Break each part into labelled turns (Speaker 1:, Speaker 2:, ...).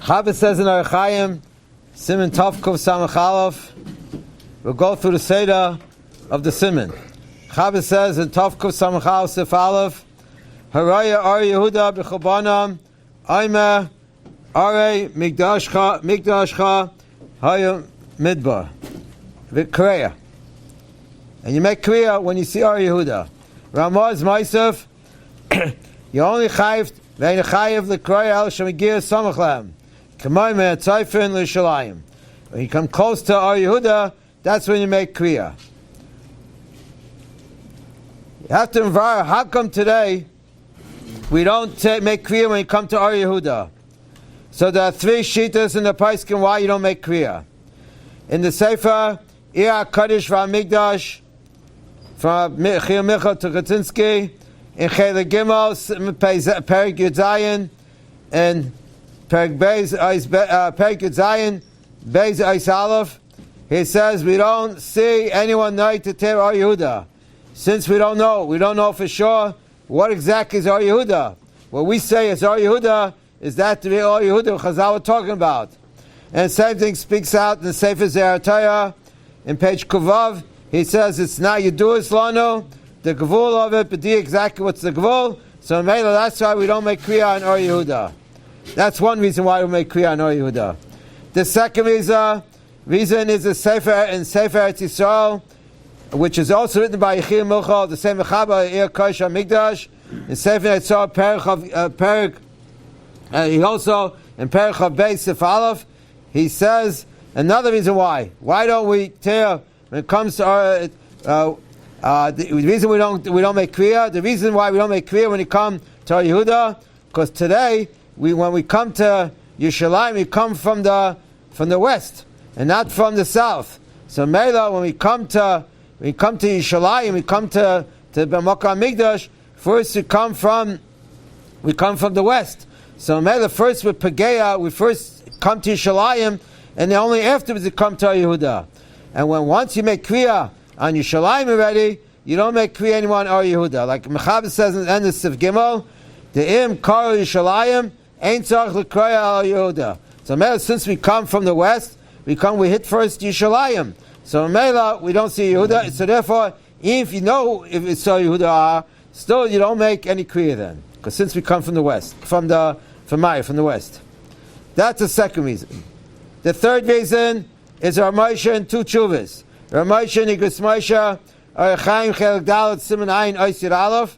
Speaker 1: Shabbos says in our Chaim, Siman Tov Kuf Samach Aleph. We'll go through the Seder of the Siman. Shabbos says in Tov Kuf Samach Aleph Sif Aleph, Haraya Ar Yehuda b'Chobanam, Aima Are Migdashcha Hayam Midbar Keriah. And you make Kriya when you see Ar Yehuda. Ramaz Maisef, you only chayv ve'in chayiv l'Keriah al shemigir samach lam. Kamay me'atzayfen l'Shalayim. When you come close to Ar Yehuda, that's when you make Kriya. You have to inquire, how come today we don't make Kriya when you come to Ar Yehuda? So there are three shittas in the Paiskim why you don't make Kriya. In the Sefer, Ir HaKadosh VaMikdash, from Chiyah Michal to Katinsky, in Chele Gimel, Perik Yud Zayin, and Perik Yud Zayin, Beis Eis Aleph, he says we don't see anyone night to tear Ar Yehuda. Since we don't know for sure what exactly is Ar Yehuda. What we say is Ar Yehuda is that the Ar Yehuda Chazal are talking about. And the same thing speaks out in the Sefer Zeratayah, in page Kuvav. He says it's not Yeduas Lano, the Gvul of it, but exactly what's the Gvul. So that's why we don't make Kriya on Ar Yehuda. That's one reason why we make Kriya on Ar Yehuda. The second reason is the Sefer in Sefer Eretz Yisrael, which is also written by Yechil Milchal, the same Mechaba Ir Kosh HaMikdash, in Sefer Eretz Yisrael, he also in Perich of Beis Sif Aleph, he says another reason why. Why don't we tear when it comes to the reason we don't make Kriya? The reason why we don't make Kriya when we come to Ar Yehuda, because today when we come to Yerushalayim, we come from the west and not from the south. So Mela, when we come to Yerushalayim, we come to B'Makam Mikdash. First we come from the west. So Mela, first with Pageya, we first come to Yerushalayim, and then only afterwards we come to Ar Yehuda. And once you make Kriya on Yerushalayim already, you don't make Kriya anymore on Ar Yehuda. Like Mechaber says in the end of Sif Gimel, the Im Kar Yerushalayim ain't tzarich l'Keriah Ar Yehuda. So Mela, since we come from the west, we hit first Yerushalayim. So Mela, we don't see Yehuda. So therefore, if you know if it's Ar Yehuda, still you don't make any Kriya then, because since we come from the west, from the west. That's the second reason. The third reason is Ramosha and two tshuvas. Ramosha and Igris Moshe, Archaim Chelik Dalet Siman Ayin Oisir Aleph,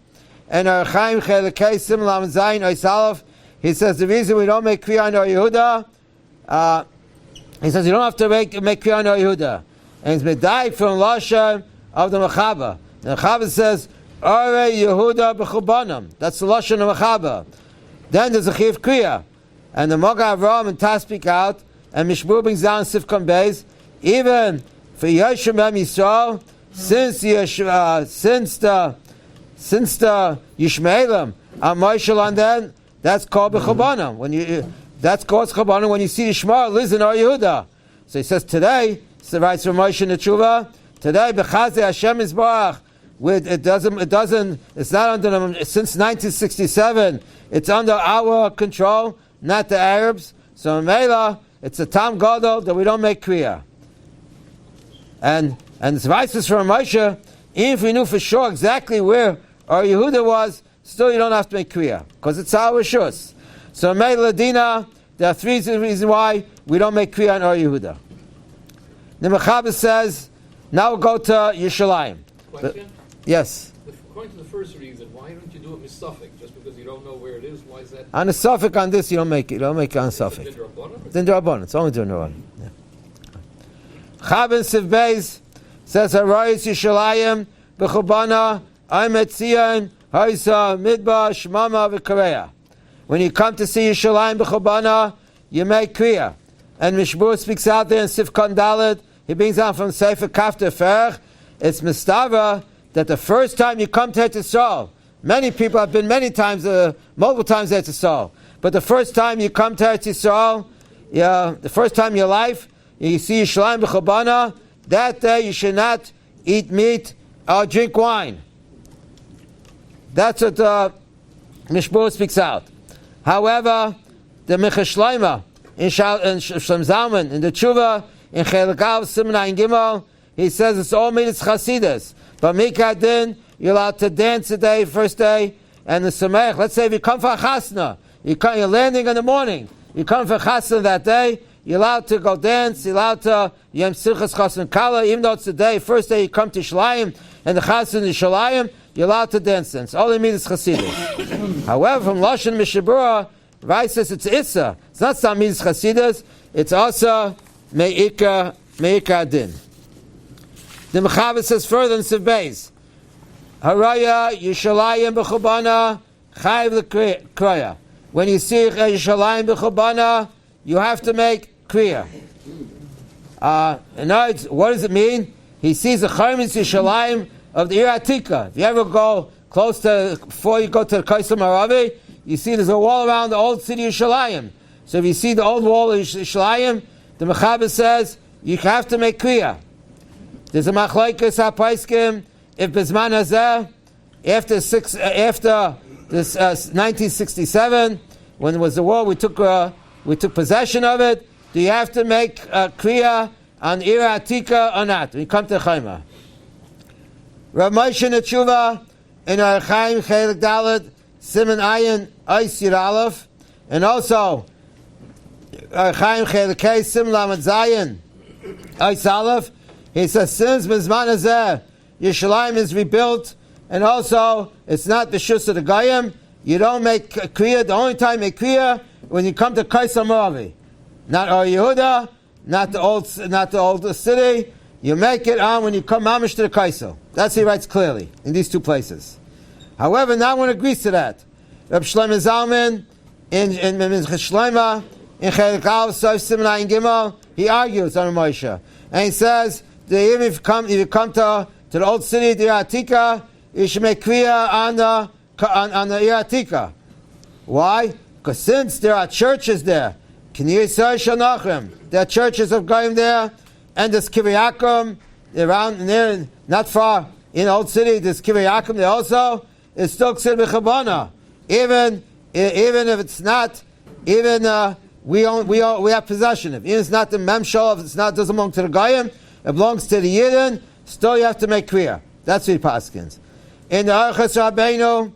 Speaker 1: and Archaim Chelik Kei Siman Lam Zayin Ois Aleph. He says the reason we don't make Kriya on Ar Yehuda, he says you don't have to make Kriya on Ar Yehuda. And it's medayik from Lashon of the Mechaber. The Mechaber says, Are Yehuda b'Chobanam. That's the Lashon of Mechaber. Then there's a Chiv Kriya. And the Moga Avram and Tas speak out, and Mishmur brings down Sifkon Beis, even for Yeshua B'Am Yisrael, since the Yishmaelim are Moshel on them, that's called b'Chobanam. That's called Chobanam when you see the Shema lives in Ar Yehuda. So he says today, so writes from Moshe in the Tshuva, today B'Chazei Hashem Yisbarach, it's not under them since 1967. It's under our control, not the Arabs. So in Mela, it's a Tam Gadol that we don't make Kriya. And it's vices from Moshe, even if we knew for sure exactly where Ar Yehuda was, still you don't have to make Kriya, because it's our Rishus. So in Mela Dina, there are three reasons why we don't make Kriya on Ar Yehuda. The Mechaber says, now we'll go to Yerushalayim.
Speaker 2: Question?
Speaker 1: Yes.
Speaker 2: According to the first reason, why don't you do it misafik? Just because you don't know where it is, why is that?
Speaker 1: On a suffix on this, you don't make it. You don't make it on suffix. Then D'Rabbanan. It's only D'Rabbanan. Chaben Siv Beis says, Harayis Yerushalayim b'Chobana Aymet Tzion Haisa Midbar Shmama v'Keriah. When you come to see Yerushalayim b'Chobana, you make Kriya. And Mishmur speaks out there in Sifkon Dalet. He brings out from Sefer Kafter Ferch. It's Mistava that the first time you come to Eretz Yisrael, many people have been multiple times to Eretz Yisrael, but the first time you come to Eretz Yisrael, the first time in your life, you see Yerushalayim b'Chobana, that day you should not eat meat or drink wine. That's what Mishmur speaks out. However, the Michashleima in Shlem Zalman, in the Tshuva, in Chelik Aleph, Siman Ayin Gimel, he says it's all midas chasidus. But Mikra Din, you're allowed to dance today, first day, and the Samech. Let's say if you come for a chasna, you're landing in the morning, you come for a chasna that day, you're allowed to go dance, you're allowed to Yom Simchas Chasna Kala, even though it's the day, first day you come to Shalayim, and the chasna is Shalayim, you're allowed to dance. It's all midas chasidus. However, from Lashon Mishabura, Rai says it's Issa. It's not some midas chasidus, it's also Me'ikra Din. The Mechaber says further in Siv Beis, Haraya Yishalayim b'chubana chayv l'Keriah. When you see Yishalayim b'chubana, you have to make Kriya. In other words, what does it mean? He sees the Chaymis Yishalayim of the Ir Atika. If you ever go close to, before you go to the Kaisel Maravi, you see there's a wall around the old city of Yishalayim. So if you see the old wall of Yishalayim, the Mechaber says you have to make Kriya. There's a machlokes hapaiskim if bezman hazeh after this 1967 when there was the war we took possession of it. Do you have to make kriya on Ir Atika or not? We come to Chayma. Rav Moshe Netshuva in our Chaim Chelik Dalet Siman Ayin Eis Yud Aleph, and also our Chaim Chelik Kei Sim Lamed Zayin Eis Aleph. He says, since Mizman Hazeh, Yerushalayim is rebuilt, and also it's not the Shus of the Goyim, you don't make Kriya. The only time you make Kriya when you come to Kaisel Moavi, not Or Yehuda, not the old city. You make it on when you come mamish to the Kaisel. That's he writes clearly in these two places. However, no one agrees to that. Reb Shlomo Zalman in Shlema in Chelik Aleph Sof Siman Ayin Gimel, he argues on Moshe, and he says, even if you come to the old city, the Ir Atika, you should make Kriya on the Ir Atika. Why? Because since there are churches there, there are churches of Goyim there, and there's Keriah around there, not far in the old city. There's Keriah there also. It's still Ksir B'Chabana. Even if it's not, we have possession of. Even if it's not the Memshal, if it's not doesn't belong to the Goyim, it belongs to the Yidden, still you have to make Kriya. That's what he paskins. In the Archas Rabbeinu,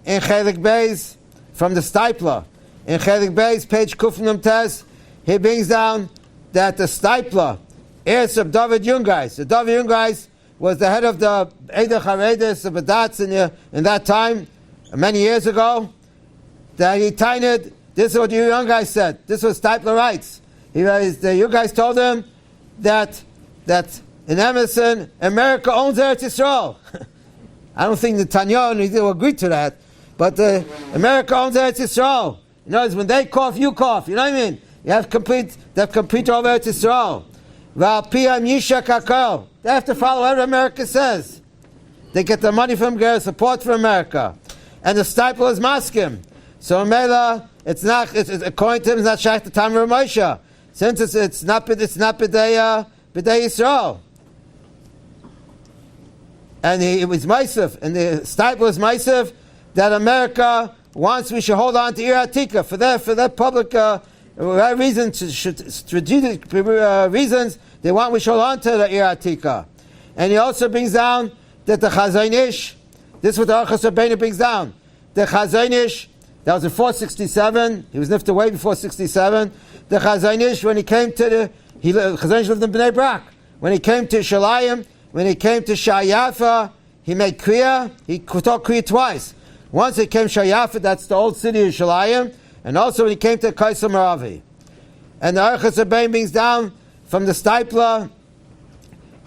Speaker 1: in Chelik Beis, from the Stipler, in Chelik Beis, page Kufnum Tes, he brings down that the Stipler, heirs of David Yungais. The David Yungais was the head of the Eidah Charedes of Agudas in that time, many years ago, that he tined, this is what the Yungais said, this is what Stipler writes. The Yungais told him that in Emerson, America owns Eretz Yisrael. I don't think Netanyahu will agree to that, but America owns Eretz Yisrael. In other words, when they cough, you cough. You know what I mean? They have complete over Eretz Yisrael. They have to follow whatever America says. They get the money from America, support from America, and the Stipler is maskim. So Mela, it's according to him, it's not shaykh the time of Moshe, since it's not b'dei Yisrael. And it was Maisif, and the Stipler was Maisif, that America wants we should hold on to Ir Atika for their public reasons, strategic reasons. They want we should hold on to the Ir Atika. And he also brings down that the Chazon Ish, this is what the Archas Rabbeinu brings down. The Chazon Ish, that was in 467. He was nifted way before 67. The Chazon Ish, when he came to Chazon Ish lived in Bnei Brak. When he came to Shalayim, when he came to Shayafa, he made Kriya. He taught Kriya twice. Once he came to Shayafa, that's the old city of Shalayim, and also when he came to Kaisel Maravi. And the Archas Rabbeinu brings down from the Stipler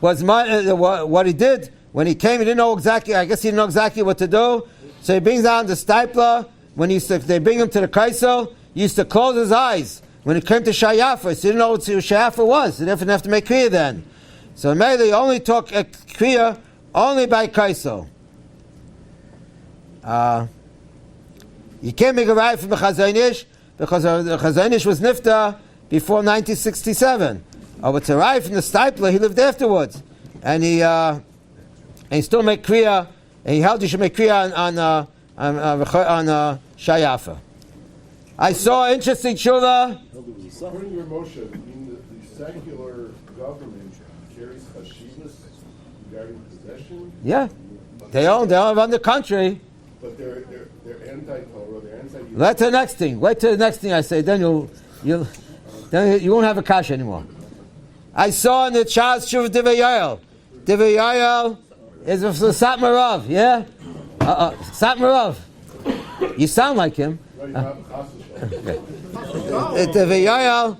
Speaker 1: was what he did when he came. He didn't know exactly. I guess he didn't know exactly what to do. So he brings down the Stipler when they bring him to the Kaisel. He used to close his eyes when he came to Shayafa. So he didn't know what Shayafa was. He didn't have to make Kriya then. So maybe he only took a Kriya only by Kaisel. You can't make a right from the Chazon Ish because the Chazon Ish was nifta before 1967. But to right from the Stipler, he lived afterwards, and he still made Kriya, and he held you should make Kriya on Shayafa. I saw an interesting tshuva.
Speaker 3: According to your motion, I mean the secular government carries hashivas regarding possession.
Speaker 1: Yeah, they all run the country.
Speaker 3: But they're anti-Torah. They're anti.
Speaker 1: Wait till the next thing. Wait till the next thing I say. Then you won't have a kash anymore. I saw in the child's tshuva Divrei Yael. Divrei Yael is a Satmar Rav. Yeah, Satmar Rav. You sound like him. Divrei Yael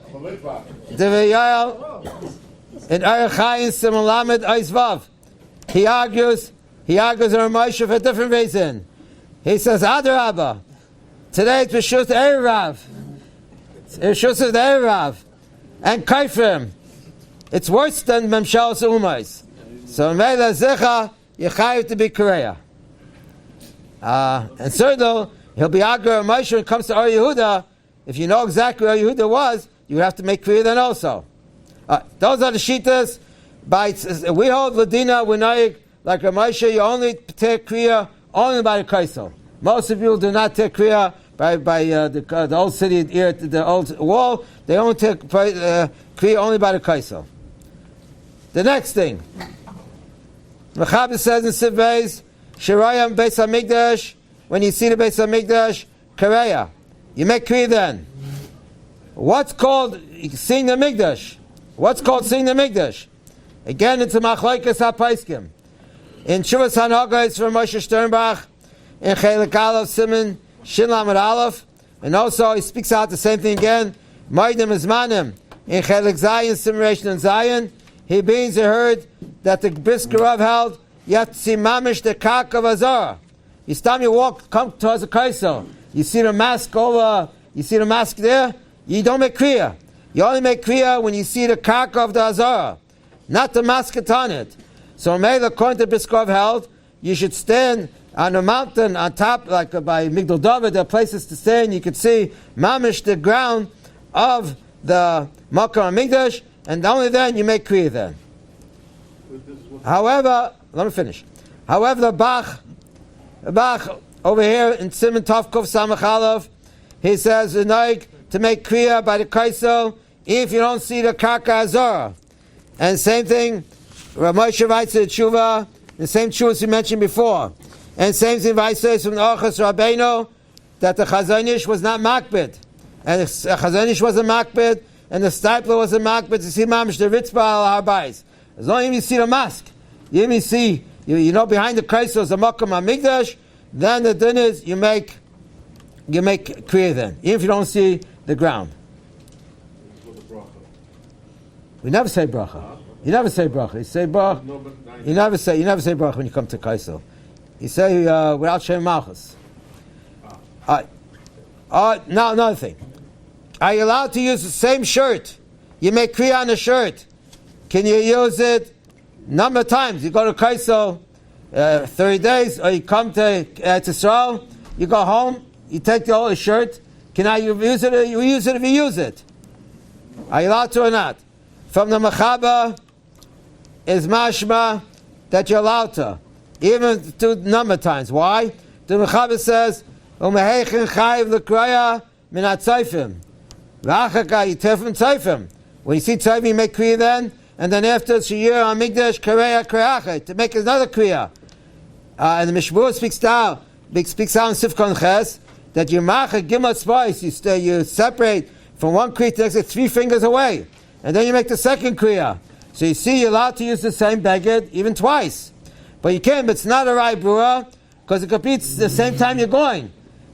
Speaker 1: in Arich Chaim Simon Lamed Eis Vav. He argues on Moshe for a different reason. He says, Adarabba, today it's Rishus Erev. It's Rishus Erev. And Kaifrim. It's worse than Memshalos Umais. So Mela Zecha, Yechayiv to be Keriah. And certainly, he'll be arguing on Moshe when it comes to Or Yehuda. If you know exactly where Yehuda was, you have to make Kriya then also. Those are the Shitas. We hold Ladina, Winayik, like Ramosha, you only take Kriya only by the Kaisel. Most of you do not take Kriya by the old city, the old wall. They only take Kriya only by the Kaisel. The next thing, Mechaber says in Sivbeis, Shirayam Beis HaMikdash, when you see the Beis HaMikdash, Keriah, you make Kriya then. What's called seeing the Mikdash? What's called seeing the Mikdash? Again, it's a Machlokes HaPaiskim. In Shuvas Hanagas from Moshe Sternbach, in Chelik Aleph Simon Shin Lamed Aleph, and also he speaks out the same thing again. Mourning Zmanim in Chelik Zayin Simration and Zayin. He means he heard that the Brisker Rav held you have to see mamish the kak of Azara. Each time you come towards the Kaisel, you see the mask over. You see the mask there. You don't make Kriya. You only make Kriya when you see the kak of the Azara, not the mask on it. So Mele, according to Briskov held, you should stand on a mountain on top, like by Migdal David. There are places to stand. You could see mamish the ground of the Makkah Migdash, and only then you make Kriya then. However, let me finish. However, the Bach over here in Simon Tov Kuf Samach Aleph, he says to make Kriya by the Kaisel if you don't see the Karka Azara. And same thing, Rav Moshe writes in the Tshuva, the same Tshuva we mentioned before. And same thing Vayichan says from the Orchos Rabbeinu, that the Chazon Ish was not makbid. And the Chazon Ish wasn't makbid, and the Stipler wasn't makbid to see Mamish the Ritzbah al Harbais. As long as you see the mosque, you even see, you know behind the Kaisel is the Makkah HaMikdash, then the din is you make Kriya then, even if you don't see the ground. We never say bracha. You never say bracha. You say bracha. You never say bracha when you come to Kaisel. You say without Shem Malchus. Now another thing. Are you allowed to use the same shirt? You make Kriya on the shirt. Can you use it number of times? You go to Kaisel 30 days, or you come to Yisrael, you go home, you take the old shirt. Can I use it? You use it if you use it. Are you allowed to or not? From the Mechaber is mashma that you're allowed to, even to number of times. Why? The Mechaber says, "Umehechin chayiv l'kraya min hatzayfim, v'achaka yitefim tzayfim." When you see tzayfim, you make kriya then, and then after shiyur amigdash Keriah Keriah to make another kriya. And the Mishmur speaks out in Sifkon Ches that you macha gimel spice. You separate from one kriya to the next 3 fingers away. And then you make the second Kriya. So you see, you're allowed to use the same beged even twice. But you can't, but it's not a right brura, because it competes the same time you're going.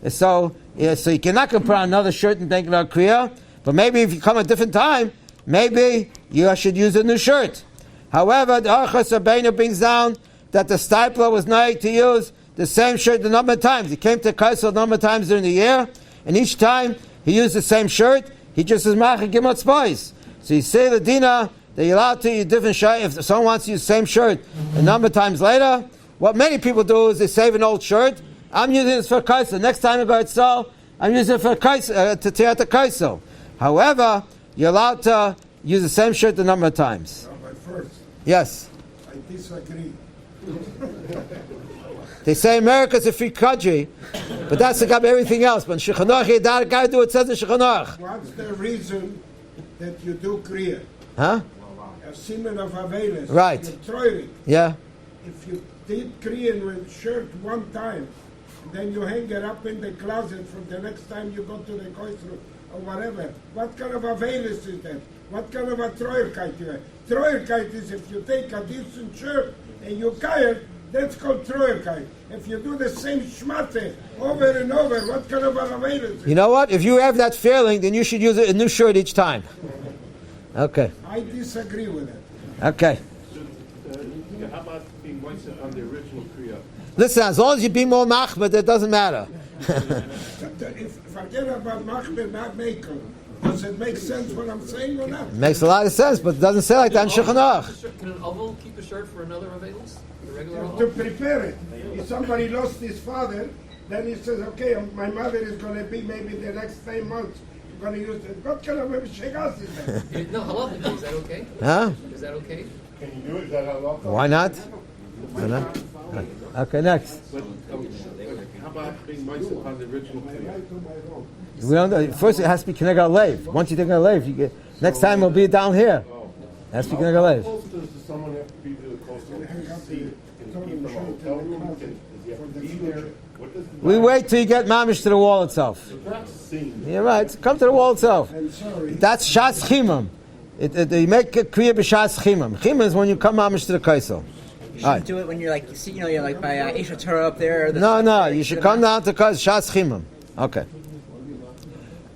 Speaker 1: So you cannot put on another shirt and make another Kriya. But maybe if you come at a different time, maybe you should use a new shirt. However, the Orchos Rabbeinu brings down that the Stipler was nice to use the same shirt the number of times. He came to Kaisel a number of times during the year, and each time he used the same shirt, he just says, Macha Gimot Spice. So you say the Dina that you're allowed to use different shirt. If someone wants to use the same shirt a number of times later, what many people do is they save an old shirt. I'm using this for Kaisel. Next time I go to Tzal, I'm using it for Kaisel, to tear out the Kaisel. However, you're allowed to use the same shirt a number of times.
Speaker 4: Rabbi Fuerst,
Speaker 1: Yes.
Speaker 4: I disagree.
Speaker 1: They say America's a free country, but that's about everything else. But in Shulchan Aruch, you gotta do what it says in Shulchan Aruch.
Speaker 4: What's the reason that you do Kriya?
Speaker 1: Huh?
Speaker 4: A semen of Avelis.
Speaker 1: Right.
Speaker 4: You throw it.
Speaker 1: Yeah.
Speaker 4: If you did Kriya with shirt one time, then you hang it up in the closet for the next time you go to the koisru or whatever. What kind of Avelis is that? What kind of a Treuerkeit you have? Treuerkeit is if you take a decent shirt and you tie it, that's called Treuerkeit. If you do the same schmatte over and over, what kind of an Avelis?
Speaker 1: You know what? If you have that feeling, then you should use a new shirt each time. Okay.
Speaker 4: I disagree with it.
Speaker 1: Okay.
Speaker 3: How about being moistened on the original Kriya?
Speaker 1: Listen, as long as you be more machmir, it doesn't matter.
Speaker 4: Forget about Machmir, not Makel. Does it make sense what I'm saying or not?
Speaker 1: It makes a lot of sense, but it doesn't say like that in Shulchan Aruch.
Speaker 2: Can an oval keep a shirt for another Avelis? A regular
Speaker 4: To
Speaker 2: oval?
Speaker 4: prepare it. If somebody lost his father, then he says, okay, my mother is going to be maybe the next 9 months. You're going to use it. What kind of a shegas is that?
Speaker 2: No, halachically, is that okay?
Speaker 1: Huh?
Speaker 2: Is that okay?
Speaker 3: Can you do it? Is that halachah?
Speaker 1: Why not? Why not? Okay, next.
Speaker 3: But how about being moistened on the original Kriya?
Speaker 1: We don't, first, it has to be Keneged Alev. Once you take a Alev, you get next time it'll be down here. It has to be Keneged
Speaker 3: How
Speaker 1: Alev.
Speaker 3: close does someone have to be to the coastal sea? Can he keep from a hotel room? Does he have to be there? What does the
Speaker 1: We wait till you get mamish to the wall itself.
Speaker 3: That's seen.
Speaker 1: You're right. Come to the wall itself.
Speaker 4: I'm sorry.
Speaker 1: That's Shas Chimam. You make a Kriya b'Shas Chimam. Chimam is when you come mamish to the kaisel.
Speaker 5: You should do it when you're like, see, you're like by Isha Torah up there. Or
Speaker 1: No, you should come down to Shas Chimam. Okay.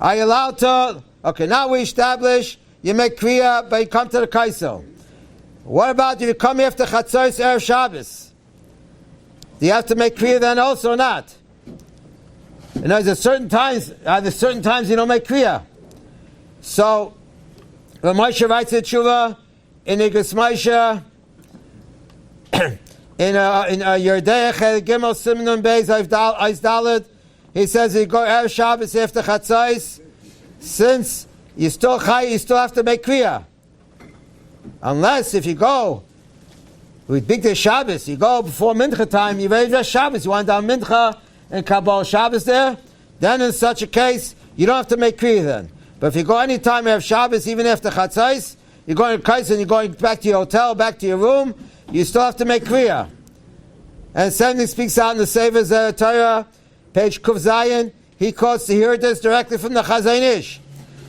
Speaker 1: Are you allowed to? Okay, now we establish you make Kriya, but you come to the kaisel. What about if you come after Chatzos Erev Shabbos? Do you have to make Kriya then also or not? And there's certain times you don't make Kriya. So, when Moshe writes the tshuva in Igus Moshe, in Yerdei Chel Gimel Simenon Beis Eis Daled, he says you go Erev Shabbos after Chatzos, since you still have to make Kriya. Unless if you go with Big Day Shabbos, you go before Mincha time, you ready to Shabbos, you want down Mincha and Kabbalah Shabbos there, then in such a case, you don't have to make Kriya then. But if you go any time after Shabbos, even after Chatzos, you're going to Kais and you're going back to your hotel, back to your room, you still have to make Kriya. And the same thing speaks out in the Sefer Torah, page Kuf Zayin, he quotes to hear this directly from the Chazon Ish.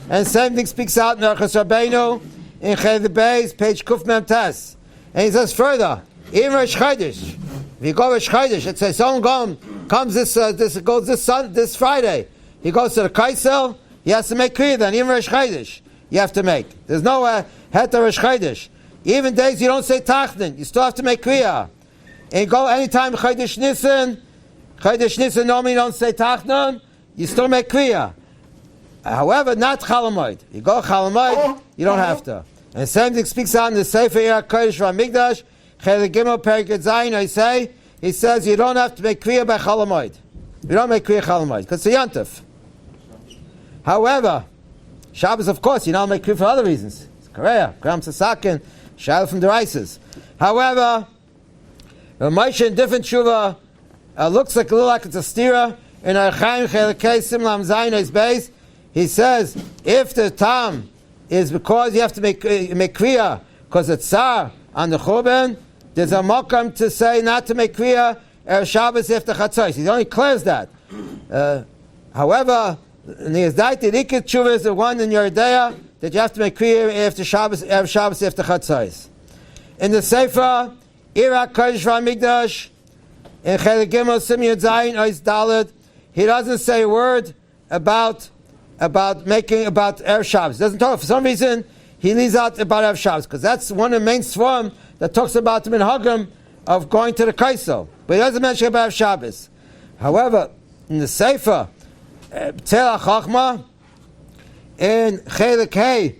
Speaker 1: And the same thing speaks out in the Archas Rabbeinu, in Chay the Beis, page Kuf Mem Tes. And he says further, even Rosh Chodesh, if you go Rosh Chodesh, it says someone comes this Friday, he goes to the Kaisel, he has to make Kriya then, even Rosh Chodesh, you have to make. There's no Heter Rosh Chodesh. Even days you don't say Tachdin, you still have to make Kriya. And you go anytime Chodesh Nisan normally you don't say Tachdin, you still make Kriya. However, not Chalamoid. You go Chalamoid, you don't have to. And the same thing speaks out in the Sefer Yer Kodesh V'Amigdash, Chelik Gimel Perek Zayin, he says you don't have to make Kriya by Chalamoid. You don't make Kriya Chalamoid, because it's a Yantif. However, Shabbos, of course, you don't make Kriya for other reasons. It's Keriah, Gram Sasakin, Shail from the Rices. However, Moshe in different tshuva looks like a little like it's a stira. In Archaim Chelikei Simlam Zayin Beis, he says, if the tam is because you have to make Kriya, because it's Tsar on the Churban, there's a mokam to say not to make Kriya Shabbos after Chatzos. He only clears that. However, in the Yizdaiti, Rikit Tshuva is the one in Yerdea that you have to make Kriya after Shabbos after Chatzos. In the Sefer, Irak Kodesh V'Amigdash, in Chelik Gimel Simeon Zayin Ois Daled, he doesn't say a word about Erev Shabbos. Doesn't talk. For some reason, he leaves out about Erev Shabbos because that's one of the main swarm that talks about the minhagim of going to the kaisel. But he doesn't mention about Erev Shabbos. However, in the Sefer Tzela Chachma in Chelik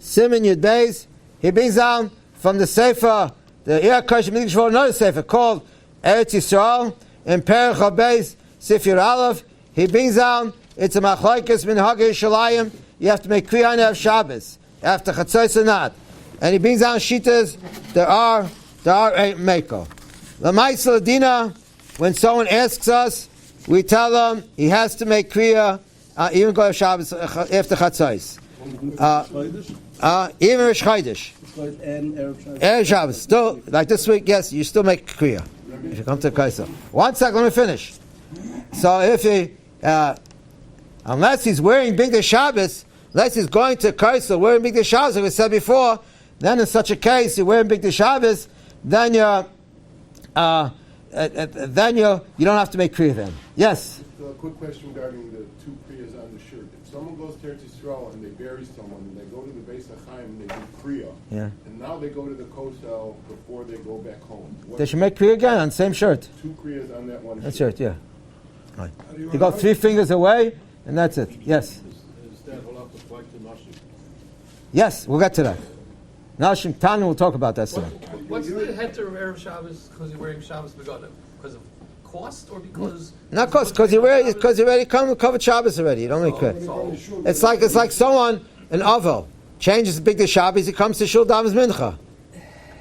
Speaker 1: Simen Yud Beis, he brings down from the Sefer the Iyar Kodesh Mikdash another Sefer called Eretz Yisrael in Perek Beis Sifir Aleph. He brings down, it's a machlokes minhagei Yerushalayim. You have to make Kriya on Erev Shabbos after Chatzos or not. And he brings down shitas. There are Meko. L'maisa l'dina, when someone asks us, we tell them he has to make Kriya, even go to Shabbos after Chatzos. Even Rosh Chodesh. Erev Shabbos. Still, like this week, yes, you still make Kriya if you come to Kaisa. One second, let me finish. So if he, unless he's wearing Bigdei Shabbos, unless he's going to Kaisa wearing Bigdei Shabbos, like we said before, then in such a case, you're wearing Bigdei Shabbos, then you don't have to make Kriya then. Yes?
Speaker 3: So a quick question regarding the two Kriyas on the shirt. If someone goes to Eretz Yisrael and they bury someone, and they go to the Beis HaChaim and they do Kriya, and now they go to the Kotel before they go back home.
Speaker 1: They should make Kriya again on the same shirt.
Speaker 3: Two Kriyas on that one
Speaker 1: That
Speaker 3: shirt.
Speaker 1: shirt, yeah. Right. You go 3 fingers away, and that's it. Yes?
Speaker 2: Is that allowed to apply to Nashim?
Speaker 1: Yes, we'll get to that. Nashim Tanu will talk about that soon.
Speaker 2: What's the heter of Erev Shabbos because you're wearing Shabbos Begadim? Because of cost or because...
Speaker 1: Not because you already covered Shabbos already. You don't make Kriya. It's like someone, an Avel, changes the Bigdei Shabbos, he comes to Shul Davos Mincha.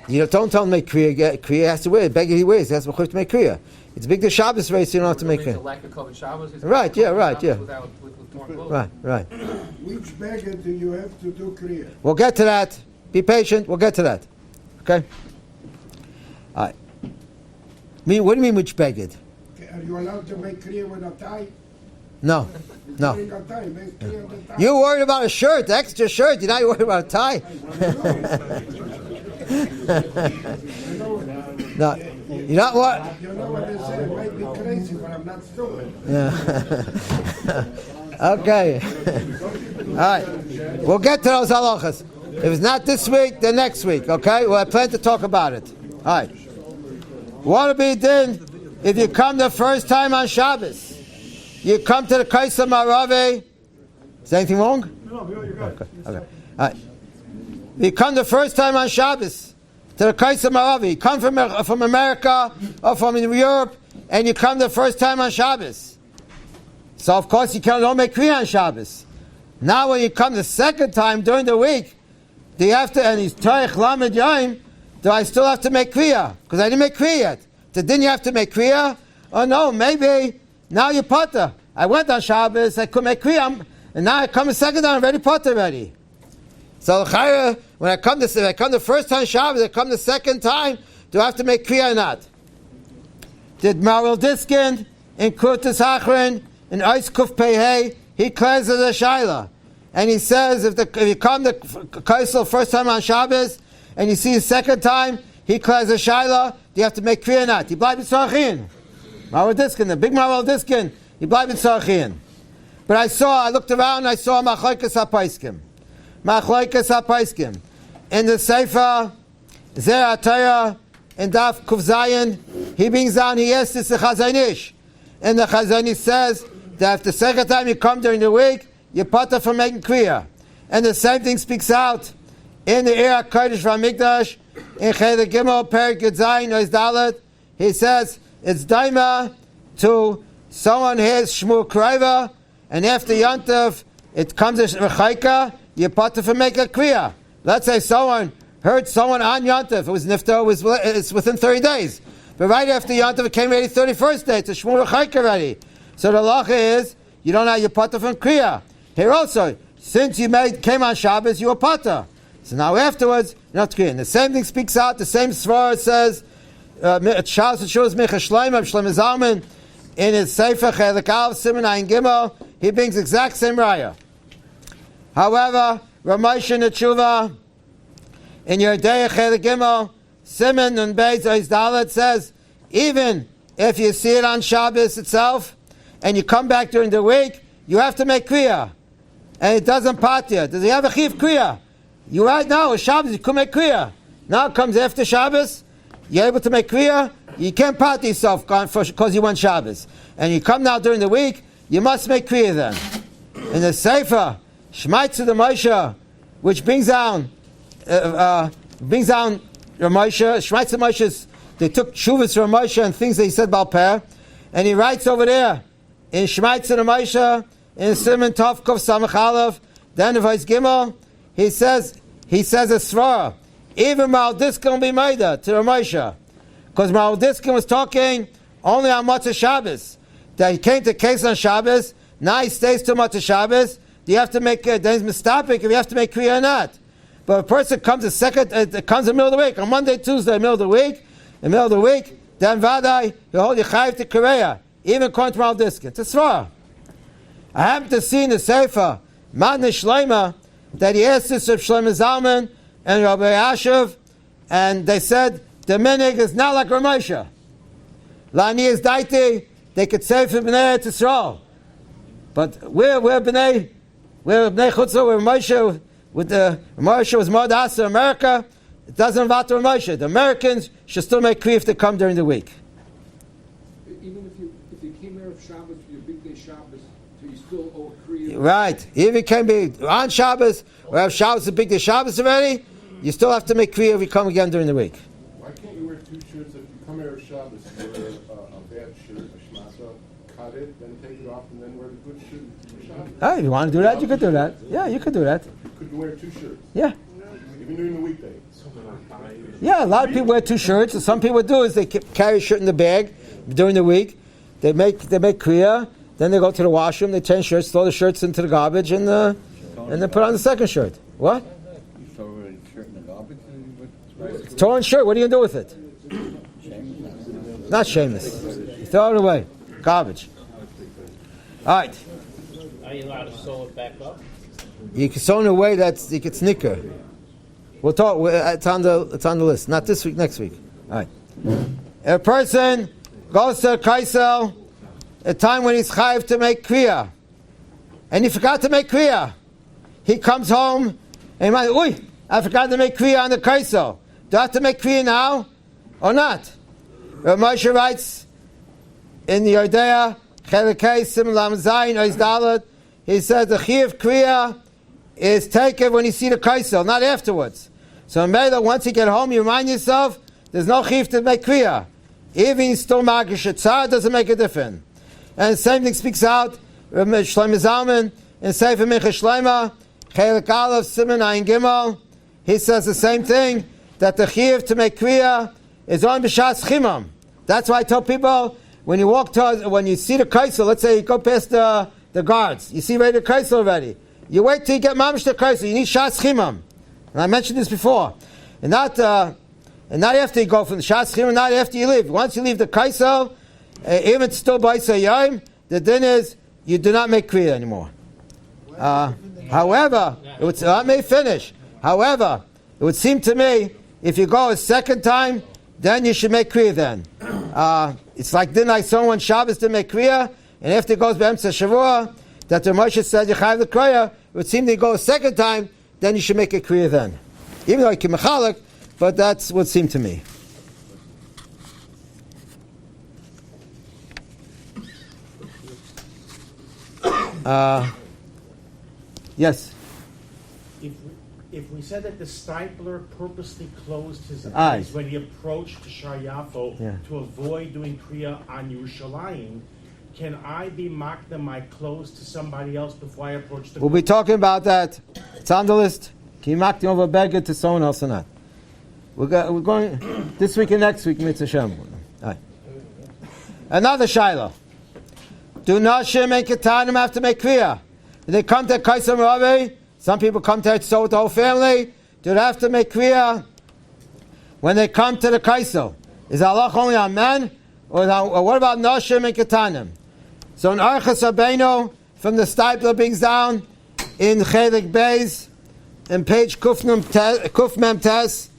Speaker 1: You don't tell him to make Kriya. Kriya has to wear it. Beggar he wears. He has to make Kriya. It's Bigdei Shabbos race, so you don't have to make Kriya.
Speaker 2: Lack of covered Shabbos.
Speaker 1: Right, yeah.
Speaker 2: With torn clothes.
Speaker 1: Right.
Speaker 4: Which beggar do you have to do Kriya?
Speaker 1: We'll get to that. Be patient. We'll get to that. Okay? All right. What do you mean which beggar?
Speaker 4: Are you allowed to make Kriya with a tie?
Speaker 1: No.
Speaker 4: Make a tie, make Kriya with a tie.
Speaker 1: You're worried about a shirt, the extra shirt. You're not worried about a tie. No, you're not what?
Speaker 4: You know what they say, it might be crazy, but I'm not stupid.
Speaker 1: Yeah. Okay. All right. We'll get to those halachas. If it's not this week, then next week. Okay? We'll plan to talk about it. All right. What will be then if you come the first time on Shabbos? You come to the Kaisa Marave. Is there anything wrong?
Speaker 6: No, you're good.
Speaker 1: Okay. All right. You come the first time on Shabbos to the Kaisa Marave. You come from America or from Europe, and you come the first time on Shabbos. So of course you don't make Kriya on Shabbos. Now when you come the second time during the week, do you have to? And he's Toich Lamed Yom. Do I still have to make Kriya? Because I didn't make Kriya yet. So didn't you have to make Kriya? Oh no, maybe now you're potter. I went on Shabbos, I could make Kriya, and now I come a second time, I'm already potter already. So when I come the first time Shabbos, I come the second time, do I have to make Kriya or not? Did Maril Diskin in Kurtis Achron in Eis Kuf Pehei, he cleanses the Shaila. And he says if you come to Kaisel first time on Shabbos, and you see the second time, he cleanses the Shaila, do you have to make Kriya or not? He bleibt Tzarchin. Maril Diskin, the big Maril Diskin, he bleibt Tzarchin. But I looked around, I saw Machlokes HaPaiskim. Machlokes HaPaiskim. In the Sefer, Zer HaTorah, in Daf Kuf Zayin, he brings down, he asks this to Chazon Ish. And the Chazon Ish says that if the second time you come during the week, you're potter for making Kriya. And the same thing speaks out in the Eir HaKodesh V'Hamikdash, in Chelek Gimel, Perik Yud Zayin, Ois Dalet. He says it's daima to someone has Shmuel Keriah, and after Yontif, it comes as Rechaika, you're potter for making Kriya. Let's say someone heard someone on Yontif, it was Nifta, it's within 30 days. But right after Yontif, it came ready 31st day, it's a Shmuel Rechaika already. So the halacha is, you don't have your potter from Kriya. Here also, since you came on Shabbos, you were potter. So now afterwards, you're not Kriya. And the same thing speaks out, the same Svar says, Shabbos Shul's Micha Shloim Zalman, in his Sefer Chelek Aleph Siman Ayin Gimel, he brings exact same raya. However, Ramesh in the Tshuva, in Yerdei Chelek Gimel, Siman and Beis Ois Dalet says, even if you see it on Shabbos itself, and you come back during the week, you have to make Kriya. And it doesn't part you. Does he have a chiv Kriya? You right now, Shabbos, you could make Kriya. Now it comes after Shabbos, you're able to make Kriya, you can't part yourself because you want Shabbos. And you come now during the week, you must make Kriya then. In the Sefer, Shmaitzu the Moshe, which brings down Ramosha, Shmaitzu Moshe, they took Shuvas from Moshe and things that he said about Peh, and he writes over there, in Shmaitzu the Moshe, in Simon Tov Kov Samach Aleph, then in Vayz Gimel, he says a svara. even Maldiskin will be Maida to Ramosha. Because Maldiskin was talking only on Matzah Shabbos. That he came to case on Shabbos, now he stays to Matzah Shabbos. Do you have to make, then he's mistapik if you have to make Kriya or not. But a person comes comes in the middle of the week, on Monday, Tuesday, middle of the week, then Vadai, you hold your Chayiv to Keriah, even according to Maldiskin. It's a Svara. I happen to see in the Sefer, Matne Shleima, that he asked this of Shlomo Zalman and Rabbi Ashev, and they said, the minig is not like Ramosha. Lani is daiti, they could say for Bnei Yisrael. But we're Bnei Chutzah, we're Ramosha, with the Ramosha was more Asa America, it doesn't involve Ramosha. The Americans should still make Kriya if they come during the week.
Speaker 6: Even if you came Erev Shabbos for your big day Shabbos, so you still owe Kriya.
Speaker 1: Right. Even if you can be on Shabbos, or have Shabbos a big day Shabbos already, you still have to make Kriya if you come again during the week.
Speaker 3: Why can't you wear two shirts? If you come here Shabbos, you wear a bad shirt, a shmasa, cut it, then take it off, and then wear the good shirt for Shabbos?
Speaker 1: Oh, if you want to do that, you could do that. Yeah, you could do that.
Speaker 3: You could wear two shirts,
Speaker 1: Yeah.
Speaker 3: even during the weekday.
Speaker 1: Yeah, a lot of people wear two shirts. And some people do is they carry a shirt in the bag during the week. They make Kriya, then they go to the washroom, they change shirts, throw the shirts into the garbage, and then put on the second shirt. What?
Speaker 7: You throw a shirt in the garbage?
Speaker 1: Torn shirt, what are you going to do with it? Not shameless. You throw it away. Garbage. All right.
Speaker 8: Are you allowed to sew it back up?
Speaker 1: You can sew in a way that you can snicker. We'll talk. It's on the list. Not this week. Next week. All right. A person goes to a kaisel, a time when he's chayiv to make kriya, and he forgot to make kriya. He comes home and he might, I forgot to make kriya on the kaisel. Do I have to make kriya now or not? Rav Moshe writes in the Yodea Chelekei Sim Lam Zayin Ois Dalet. He says the chiyuv kriya is taken when you see the kaisel, not afterwards. So Mela, once you get home, you remind yourself, there's no chiyuv to make kriya. Even you still magish etzah, doesn't make a difference. And the same thing speaks out, Shlomo Zalman, in Sefer Mincha Shlomo, Chelek Aleph, Siman Ayin Gimel, he says the same thing, that the chiyuv to make kriya is on b'shas chimam. That's why I tell people, when you see the kaisel, let's say you go past the guards, you see ready the kaisel already. You wait till you get mamish the kaisel. You need shas chimam, and I mentioned this before, and not after you go from the shas chimam, not after you leave. Once you leave the kaisel, even it's still by sayayim, the din is you do not make kriya anymore. However, I may finish. However, it would seem to me if you go a second time, then you should make kriya. Then it's like someone Shabbos didn't make kriya, and after it goes b'emtza shavua, that the Moshe said you have the Keriah, it would seem to go a second time, then you should make a Kriya then. Even though I can mechalek, but that's what seemed to me. Yes?
Speaker 9: If we said that the stipler purposely closed his eyes when he approached Shayafo to avoid doing Kriya on Yerushalayim, can I be makna my clothes to somebody else before I approach the...
Speaker 1: We'll be talking about that. It's on the list. Can you makna over a beggar to someone else or not? We're going this week and next week, Mitzvah Shem. Right. Another Shiloh. Do Nashim and Ketanim have to make Kriya? When they come to Kaisam Rabbi, some people come to it with the whole family. Do they have to make Kriya when they come to the Kaisel? Is halach only on men? Or what about Nashim and Ketanim? So in Archas Rabbeinu, from the stipler brings down in Chelik Beis, in page Kuf Mem Tes,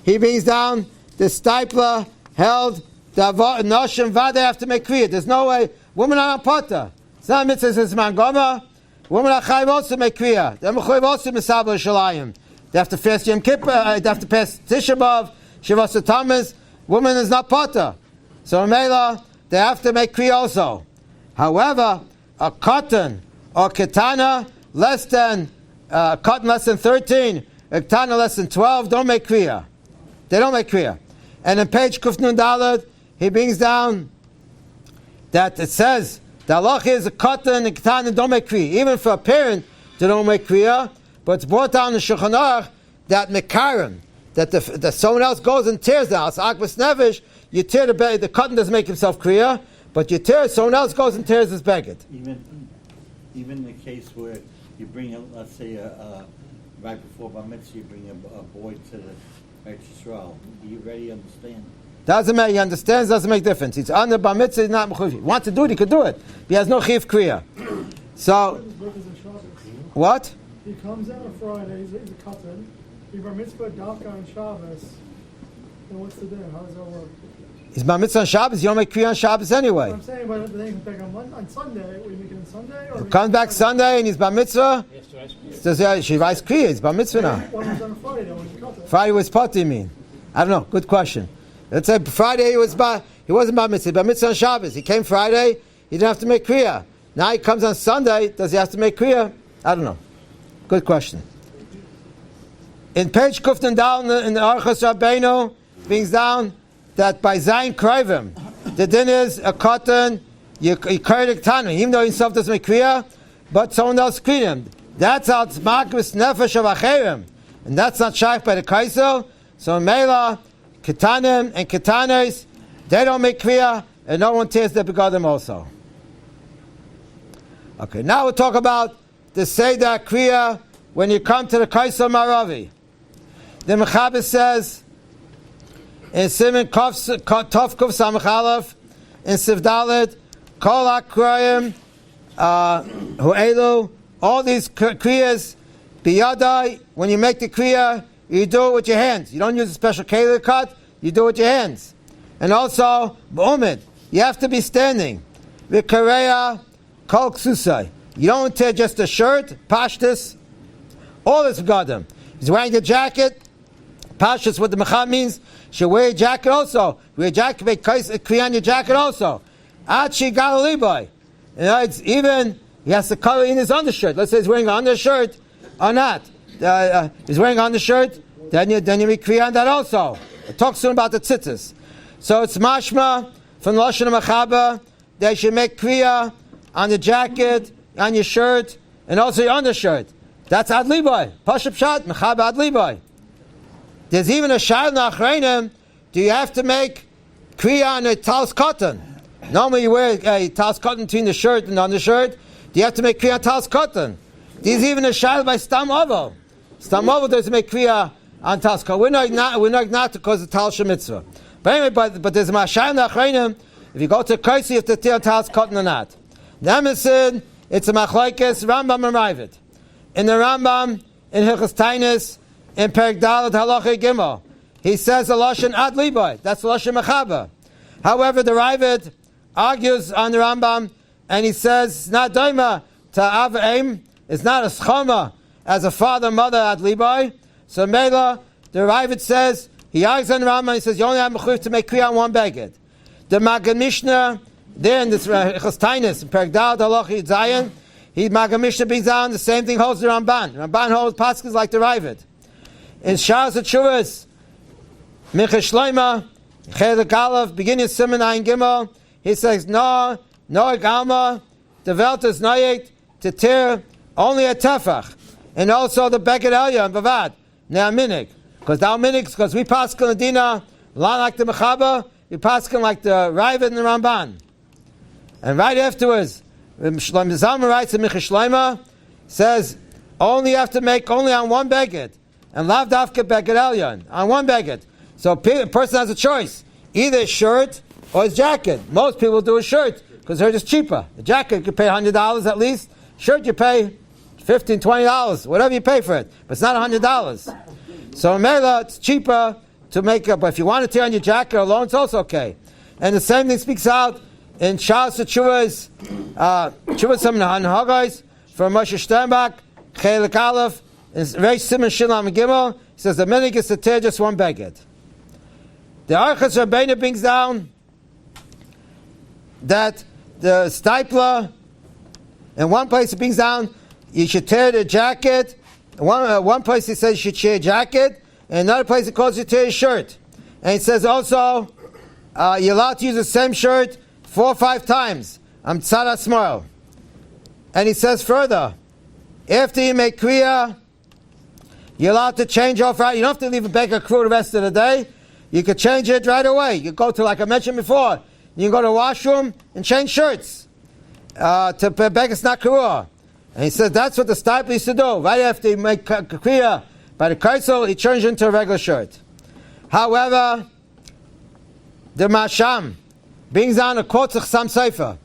Speaker 1: he brings down the stipler held that Nashim Vada have to make Kriya. There's no way. Women are not potter. It's not mitzvah says Mangoma. Women are chayiv also make Kriya. They're chayiv also misabel shalayim. They have to fast Yom Kippur. They have to pass Tisha B'Av, Shivas Tammuz. Woman is not potter. So in Mela, they have to make Kriya also. However, a cotton or ketana less than cotton less than 13, a ketana less than 12 don't make Kriya. They don't make Kriya. And in page Kuf Nun Daled, he brings down that it says the halach is a cotton and ketana don't make Kriya. Even for a parent, they don't make Kriya. But it's brought down in Shulchan Aruch that mekarim, that someone else goes and tears the house. Akbas Nevish, you tear the cotton doesn't make himself Kriya, but you tear, someone else goes and tears his beged.
Speaker 7: Even the case where you bring, let's say, right before Bar Mitzvah, you bring a boy to the Yisrael. Do you already understand?
Speaker 1: Doesn't matter, he understands, doesn't make difference. He's under Bar Mitzvah, he's not Mechuv. He wants to do it, he could do it. He has no Chiv Kriya. So, what?
Speaker 10: He comes out on Friday, he's a katan. He bar mitzvah dafka on Shabbos. Then what's the din? How does that work?
Speaker 1: He's Bar Mitzvah on Shabbos, you don't make Kriya on Shabbos anyway.
Speaker 10: I'm saying, but the thing back on Sunday, we make it on Sunday? Or
Speaker 1: He comes back Sunday and he's Bar Mitzvah.
Speaker 8: Yes, to ice cream.
Speaker 1: Says, yeah, she writes Kriya, he's Bar Mitzvah now.
Speaker 10: What was on Friday, then, when he katan?
Speaker 1: Friday was Pati, you mean? I don't know, good question. Let's say Friday he wasn't Bar Mitzvah, Bar Mitzvah on Shabbos. He came Friday, he didn't have to make Kriya. Now he comes on Sunday, does he have to make Kriya? I don't know. Good question. In page Kuftan down in the Archas Rabbeinu, brings down that by Zayin Krivim, the din is a cotton, you carry the Tana, even though himself doesn't make Kriya, but someone else create him. That's how it's Makbis Nefesh of Acherim. And that's not shaykh by the Kaisel. So Mela, Ketanim and Ketanes, they don't make Kriya, and no one tears their begadim also. Okay, now we'll talk about the Seder Kriya when you come to the Kaisel Maravi. The Mechaber says in Simon Tov Kuf Samach Aleph in Sivdalet Kol HaKriyim Hu'elu, all these Kriyas Biyadai, when you make the Kriya, you do it with your hands. You don't use a special Keriah cut, you do it with your hands. And also, B'umid, you have to be standing. With Keriah Kol Ksusai. You don't tear just a shirt, Pashtus, all this Gadim. He's wearing a jacket, Pashtus, what the Mecham means, should wear a jacket also. Wear a jacket, make Kriya on your jacket also. Achi Galilibai. It's even, he has to color in his undershirt. Let's say he's wearing an undershirt or not. He's wearing an undershirt, then you make Kriya on that also. It talks soon about the tzitzis. So it's mashma from Lashon Mechaber, they should make Kriya on the jacket, on your shirt, and also your undershirt. That's Ad Libai. Pashup Shat, Mechaber Ad Libai. There's even a Shal Nachreinim, do you have to make Kriya on a Talis cotton? Normally you wear a Talis cotton between the shirt and the undershirt. Do you have to make Kriya on Talis cotton? There's even a Shal by Stam Ovo. Stam Ovo doesn't make Kriya on Talis cotton. We're not because of Talis Mitzvah. But anyway, but there's a Shal Nachreinim, if you go to Keriah, you have to tear Talis cotton or not. Nemesid, it's a Machlaikes, Rambam and Ravid. In the Rambam, in Hilchos Tainis, in Perek Dalet Halacha Gimel, he says a Lashon Ad Libai. That's a Lashon Mechaber. However, the Ravid argues on the Rambam, and he says it's not Daima to Av Aim. It's not a Schoma as a father mother Ad Libai. So Mela, the Ravid says he argues on the Rambam. He says you only have mechuyev to make Kriya on one beged. The Maggid Mishnah there in this Hilchos Tainis in Perek Dalet Halacha Dayan, he Maggid Mishnah brings down the same thing holds the Ramban. Ramban holds Paschas like the Ravid. In Shas Tshuvas, Mincha Shloima, Chelik Aleph, beginning of Siman Ayin Gimel, he says, no Galma, the Welt is noyet to tear only a tefach, and also the Beged Elya and Bavad, Ne'aminig, because we paskin the Dina, not like the Mechaber, we paskin like the Ravid and the Ramban. And right afterwards, Shlomo Zalman writes in Mincha Shloima, says, only you have to make only on one Beged. And lav dafka beged elyon on one beged. So a person has a choice, either a shirt or his jacket. Most people do a shirt because shirt is cheaper. A jacket you can pay $100 at least. Shirt you pay $15, $20, whatever you pay for it, but it's not $100. So in Mela, it's cheaper to make up. But if you want to tear on your jacket alone, it's also okay. And the same thing speaks out in Shas Tshuvas, Tshuvas Samnahan Hagais from Moshe Sternbach, Chelik Aleph. In Reish Siman Shilam Gimel, he says the minig is to tear just one beged. The Archas Rabbeinu brings down that the stipler, in one place it brings down you should tear the jacket. One place it says you should tear a jacket, and another place it calls you to tear a shirt. And it says also you're allowed to use the same shirt 4 or 5 times. I'm tzara smile. And he says further, after you make Kriya, You're allowed to change off right. You don't have to leave a beggar crew the rest of the day. You could change it right away. You go to, like I mentioned before, you can go to the washroom and change shirts to beggar not Keriah. And he says that's what the stipler used to do. Right after he make Kriya by the Kaisel, he turns into a regular shirt. However, the Masham brings down a Kotzach Sam Sefer.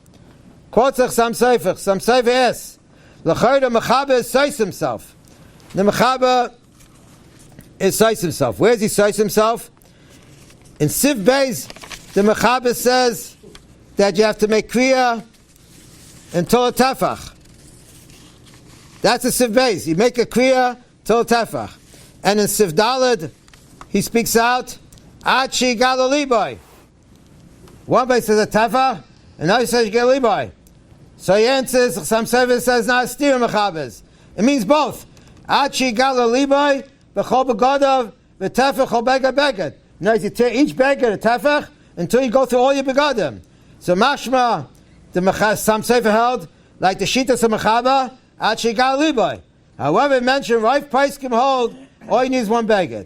Speaker 1: Kotzach Sam Sefer. Sam Sefer is L'chayr the Mechaber is Seis himself. The Mechaber is Seis himself. Where does he Seis himself? In Siv Beis, the Mechaber says that you have to make Kriya until a Tefach. That's a Siv Beis. You make a Kriya till a Tefach. And in Siv Daled, he speaks out, Achi Galalibai. One Beis says a Tefach, and now he says you get a Libai. So he answers, some service says, not Stir Mechabes. It means both. Achi Galalibai, B'chol Begadav, V'tefach Chol Begad Begad. Now you tear each beggar a Tefach until you go through all your Begadim. So Mashma, the some Sefer held, like the Shitas of Mechaba, Achi Galalibai. However, it mentioned, Rav Poskim hold, all you need is one beggar.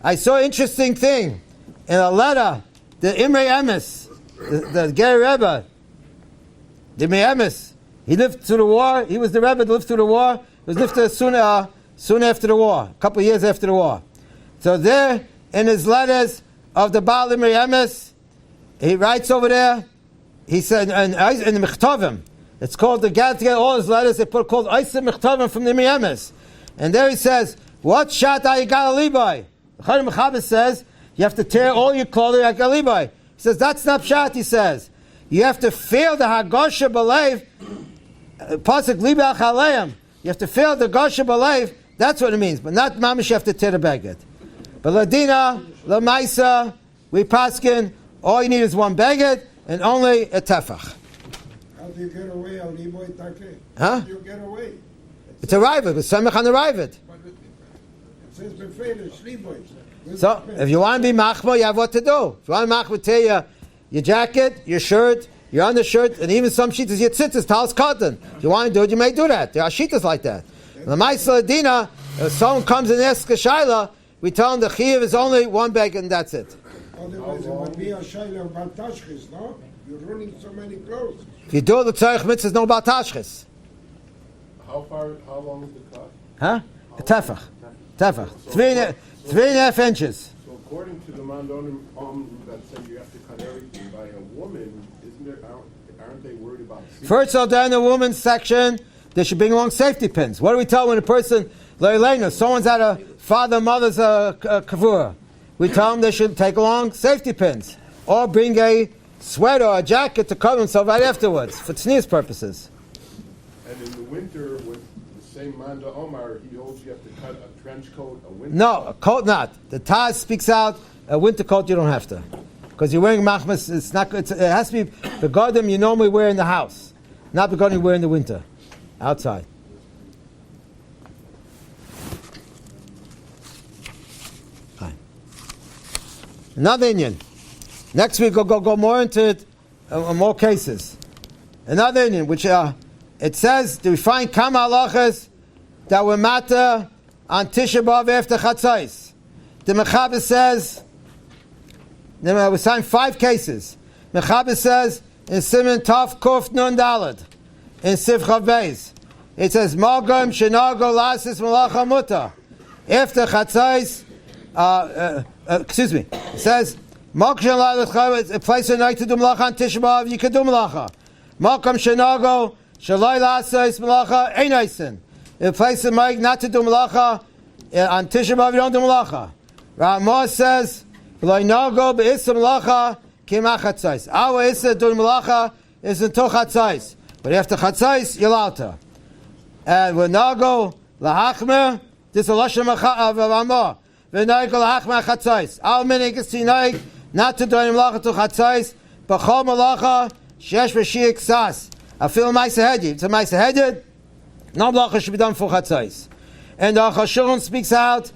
Speaker 1: I saw an interesting thing in a letter, the Imre Emes, the Ger Rebbe, the Imre Emes, he lived through the war, he was the Rebbe that lived through the war, he was lived soon after the war, a couple of years after the war. So there, in his letters of the Baal Imre Emes, he writes over there, he said, in the Mechtavim, it's called, the gather together all his letters, they put called Eisem Mechtavim from the Imre Emes. And there he says, what shat are you got a libai? The Chayim Mechaber says, you have to tear all your clothing like a libai. He says, that's not pshat, he says. You have to feel the Hagosha B'Leiv, Pasuk Libach Aleim. You have to feel the Gosha B'Leiv, that's what it means. But not mamish, you have to tear the beged. But Ladina, Lamaisa, we paskin, all you need is one beged, and only a tefach.
Speaker 4: How do you get away, a libai take?
Speaker 1: Huh?
Speaker 4: How do you get away?
Speaker 1: It's a rivet, it's Samech on the rivet.
Speaker 4: It says befeilish, libai.
Speaker 1: So, if you want to be machma, you have what to do. If you want to machma, tear your jacket, your shirt, your undershirt, and even some sheetas, your tzitzis, talis cotton. If you want to do it, you may do that. There are sheetas like that. The Ma'aseh Adina, if someone comes and asks a shaila, we tell him the chiyuv is only one bag and that's it.
Speaker 4: Otherwise, it would be a shaila about tashchis, no? You're running so many clothes.
Speaker 1: If you do the tzarech mitzvahs, no about tashchis.
Speaker 3: How long is the cut?
Speaker 1: Huh? A tefach. Tefach. 3.5 inches.
Speaker 3: So according to the Mandonim that say you have to cut everything by a woman, aren't they worried about?
Speaker 1: First of all, in the women's section, they should bring along safety pins. What do we tell when a person, someone's at a father, mother's kavura? We tell them they should take along safety pins. Or bring a sweater or a jacket to cover themselves right afterwards, for tznius purposes.
Speaker 3: And in the winter, with the same Manda Omar, he holds you have to cut a trench coat, a winter
Speaker 1: No, a coat not. The Taz speaks out, a winter coat you don't have to. Because you're wearing machmas, it has to be the garden you normally wear in the house. Not the garden you wear in the winter. Outside. Fine. Another Inyan. Next week we'll go more into it, more cases. Another Inyan, which it says, do we find Kama halachas that were matter on Tisha B'Av after Chatzos? The Mechaber says, we find 5 cases. Mechaber says, in Siman Tov Kuf Nun Daled, in Siv Chav Beis, it says, Mogam Shenago Lasis Malacha Muta. After Chatzos, it says, Mogam a place of night to do Malacha on Tisha B'Av, you can do Malacha. Mogam Shenago Shalai Lasis Malacha Einaysin. In place of night not to do Malacha, on Tisha B'Av you don't do Malacha. Ramah says, V'loinago be'issa Malacha k'imach Chatzos. Our issa doing Malacha is until Chatzos. But after Chatzos, you're allowed to. And V'nago lahachmer, this is a Lashon of Ramah. V'nago lahachmer Chatzos. Our minig is tinaig not to do Malacha to Chatzos, but Chol Malacha shesh v'shiyik sas. I feel Ma'aseh Hedid. It's a Ma'aseh Hedid. No Malacha should be done for Chatzos. And the Chashurun speaks out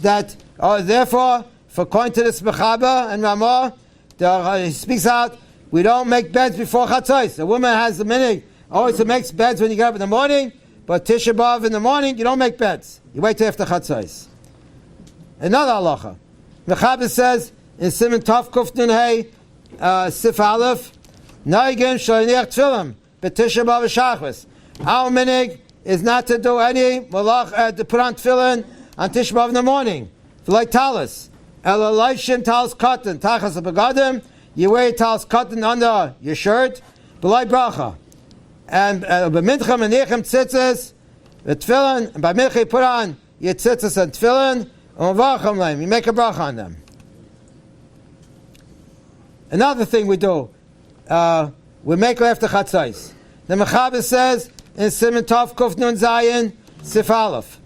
Speaker 1: that, therefore, for according to this Mechaber and Ramah, he speaks out, we don't make beds before Chatzos. A woman has the minig, always makes beds when you get up in the morning, but Tisha B'Av in the morning, you don't make beds. You wait till after Chatzos. Another halacha. Mechaber says, in Simon Tov Kuf Nun Hey, Sif Aleph, Naigim Shaliach Tfilim, but Tisha B'Av Shachris. Our minig is not to do any malach, to put on tefillin on Tisha B'Av in the morning. Like talis. Elalishim talis cotton. Tachas begadim. You wear talis cotton under your shirt. B'lai bracha. And b'mincha menichem tzitzis. The tefillin. And by mincha you put on your tzitzis and tefillin. And v'acham leim. You make a bracha on them. Another thing we do. We make after chatzais. The Mechaber says in Simon Tov Kuf Nun Zayin Sif Aleph.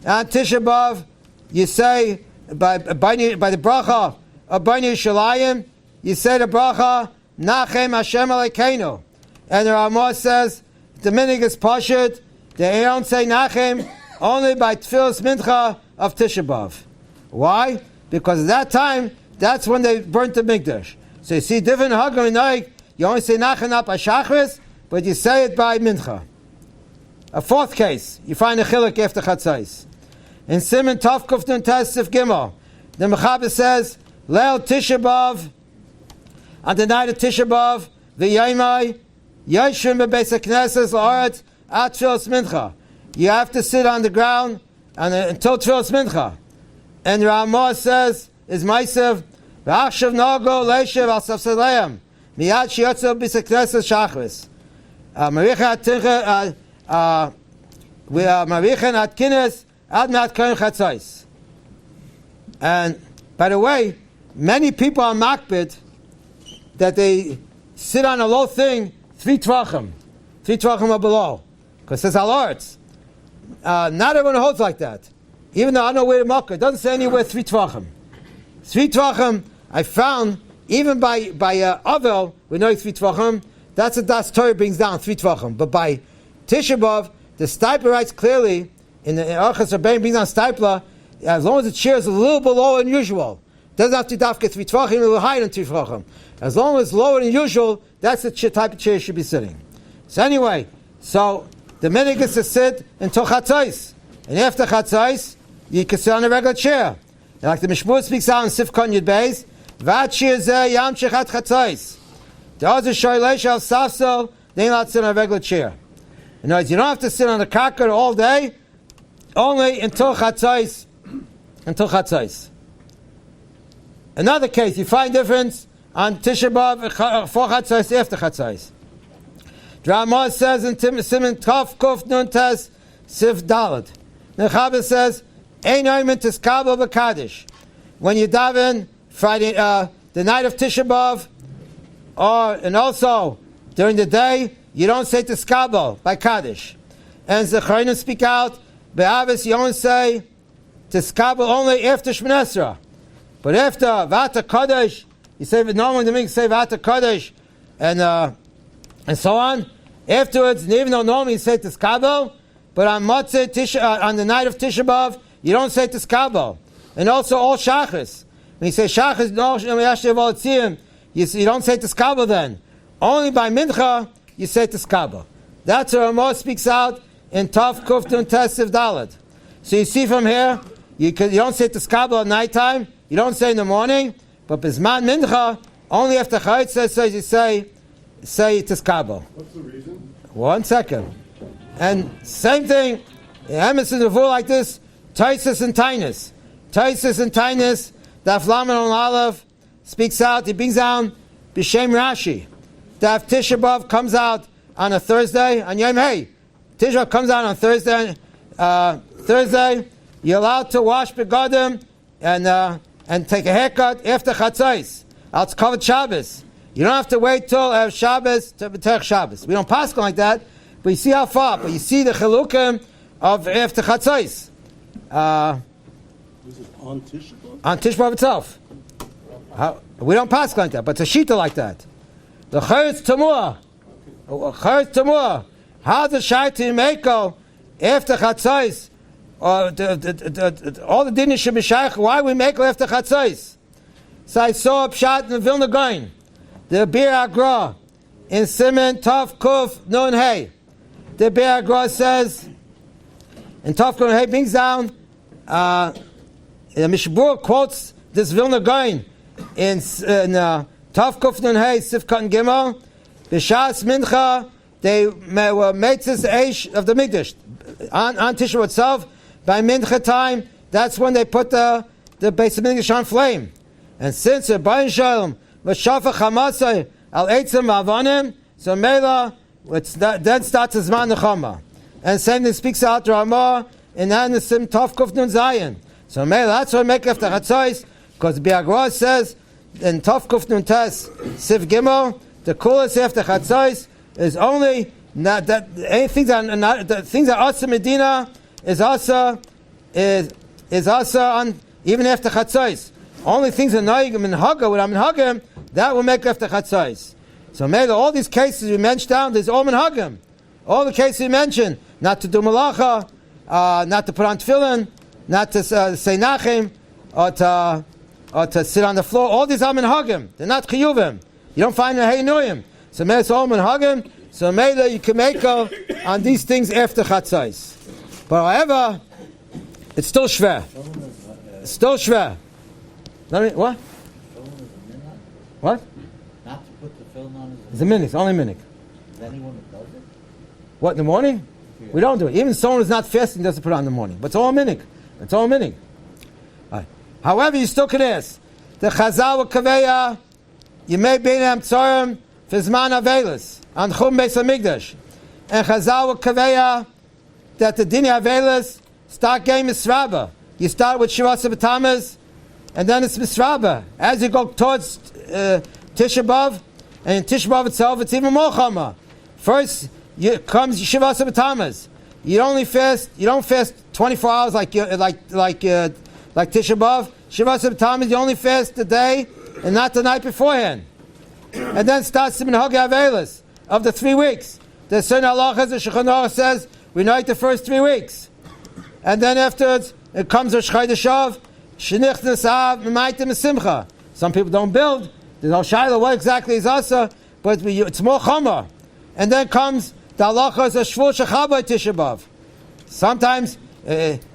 Speaker 1: On Tisha B'Av, you say by the bracha of Bnei Yisrael, you say the bracha Nachem Hashem Alekeinu, and the Ramah says the minig is pashut. They don't say Nachem only by Tfilas Mincha of Tisha B'Av. Why? Because at that time that's when they burnt the Mikdash. So you see different Hagam and you only say Nachem not by Shachris, but you say it by Mincha. A fourth case, you find a chiluk after Chatzais. In Simon Tov Kuf Nun Tes Sif Gimel, the Mechaber says, Leil Tisha B'Av, on the night of Tisha B'Av, V'yaymai, Yeshrim B'Beis HaKnesses L'Aretz, At Tfilas Mincha. You have to sit on the ground until Tfilas Mincha. And Ramah says, is Maisev, V'achshav Nogo Leishev Al Safsaleim, Miyad Shiotzo B'Beis HaKnesses Shachris. Marichan at Kines Ad Mat Kain Chatzais. And by the way, many people are makbid that they sit on a low thing 3 tvachim or below, because it says alarts. Not everyone holds like that. Even though I know where to mark it doesn't say anywhere 3 tvachim. 3 tvachim I found even by Avel we know 3 tvachim. That's what Das Torah brings down 3 tvachim. But by Tisha B'Av, the Stipler writes clearly in the Archas Rabbein brings down Stipler, as long as the chair is a little below than usual, doesn't have to dafka 3 tvachim, a little higher than 3 tvachim. As long as it's lower than usual, that's the type of chair you should be sitting. So anyway, so the minig is to sit until Chatzais, and after Chatzais, you can sit on a regular chair. And like the Mishmur speaks out in Sifkon Yud Beis, Vat shir zeh yamshich at Chatzais. The other shoyleish al safsel, they not sit on a regular chair. In other words, you don't have to sit on the karker all day, only until Chatzais. Until Chatzais. Another case, you find difference on Tisha B'Av for Chatzais, after Chatzais. Ramah says in Simon Tov Kuf Nun Tes Sif Dalad. Mechaber says, Ein oimen tiskabel b'kadish. When you daven Friday, the night of Tisha B'Av, and also during the day, you don't say tiskabel by Kaddish. And Zecharinim speak out, Be'avis you only say tiskabel only after Shemini Esrei. But after Vata Kodesh, you say normally the meaning say Vata Kodesh, and so on. Afterwards, and even though normally you say tiskabel, but on Motzei Tisha, on the night of Tisha B'Av, you don't say tiskabel. And also all shachris. When you say shachris, you don't say tiskabel then. Only by mincha you say tiskabel. That's what Ramah speaks out in Tov Kuf Nun Tes Sif Dalad. So you see from here, you don't say tiskabel at nighttime, you don't say in the morning, but bisman mincha, only after Chayit says you say tiskabel.
Speaker 3: What's the reason?
Speaker 1: 1 second. And same thing, Emerson of like this, Taisus and Tainus. Taisus and Tainus, Daf Lamed on Aleph, speaks out, he brings down B'Shem Rashi. Daf Tisha B'Av comes out on a Thursday, on Yom Hey. Tisha B'Av comes out on Thursday, you're allowed to wash begadim and take a haircut after Chatzais. It's covered Shabbos. You don't have to wait till Shabbos to B'Terech Shabbos. We don't pass like that, but you see how far. But you see the chilukim of after Chatzais.
Speaker 11: Is it on Tisha B'Av?
Speaker 1: On Tisha B'Av itself. We don't pass like that, but it's a shita like that. The Charetz Tamua. Charetz Tamua. How the Shaiti Meiko after Chatzais, all the dinim should be shaykh. Why we make after Chatzais? So I saw a pshat in Vilna Gaon, the Bir Agra in Simon Tov Kuf Nun Hey. The Bir Agra says And Tafkuf Nun Hey brings down, the Mishbur quotes this Vilna Gaon in Tafkuf Nun Hey Sifkat and Gimel, B'Shas Mincha, they were Meitzes Eish of the Mikdash. On Tisha itself, by Mincha time, that's when they put the base of Mikdash on flame. And since the Bayan Shalom was Shafa Chamasai al Eitzim Avanim, so Mela then starts the Zman Nechama. And same thing speaks out Ramah in Anasim Tavkuf Nun Zayin. So Mela, that's why make after Chatzos, because Biagwa says in Tavkuf Nun Tes Siv Gimel, the coolest after Chatzos is only not that anything that the things that Asa Medina is also on even after Chatzos. Only things that Noigim and Haga, when I'm in Hagim, that will make after Chatzos. So maybe all these cases we mentioned down, there's all in Hagim. All the cases we mentioned, not to do malacha, not to put on tefillin, not to say nachim, or to sit on the floor. All these are in Hagim. They're not chiyuvim. You don't find a heinuim. So maybe it's all in Hagim. So maybe you can make on these things after Chatzos. But however, it's still shver. It's still shver. What? What?
Speaker 7: Not to put the film on
Speaker 1: It's a minute. It's only a minute.
Speaker 7: Is anyone that does it?
Speaker 1: What, in the morning? Yeah. We don't do it. Even someone who's not fasting doesn't put it on in the morning. But it's all a minute. It's all a minute. Right. However, you still can ask. The Chazal with Kaveya, you may be in Amtzorim for Zman Avelis on Chum Beis HaMikdash. And Chazal with Kaveya that the Dini Avelis start getting Misraba. You start with Shivas B'Tamaz, and then it's Misraba. As you go towards Tisha B'Av, and in Tisha B'Av itself, it's even more Chama. First comes Yeshivat Hakotel. You don't fast 24 hours like Tisha B'Av. Yeshivat Hakotel, you only fast the day and not the night beforehand. And then starts the Minhag Avelis of the 3 weeks. There's certain halachas, the Shulchan Aruch says, we night the first 3 weeks. And then afterwards, it comes Rosh Chodesh, Shenich Nesav, Memaitim Simcha. Some people don't build. There's no Shaila, what exactly is Asa, but it's more Chama. And then comes the halachas of Shvul Shechabah Tisha B'Av. Sometimes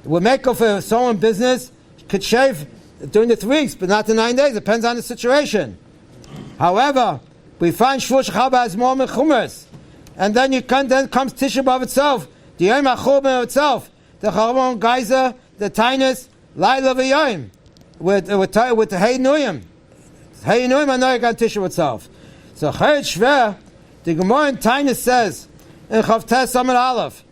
Speaker 1: we make up for someone business, could shave during the 3 weeks, but not the 9 days. Depends on the situation. However, we find Shvul Shechabah as more mechumers. And then then comes Tisha B'Av itself, the Yom HaChurban itself, the Charbon Geyser, the Tainus, Laila V'Yom, with the Hey Nuyim. Hey Nuyim Anoyik on Tisha itself. So Chayet Shver, the Gemara in Tainus says in Chavtes Amud Aleph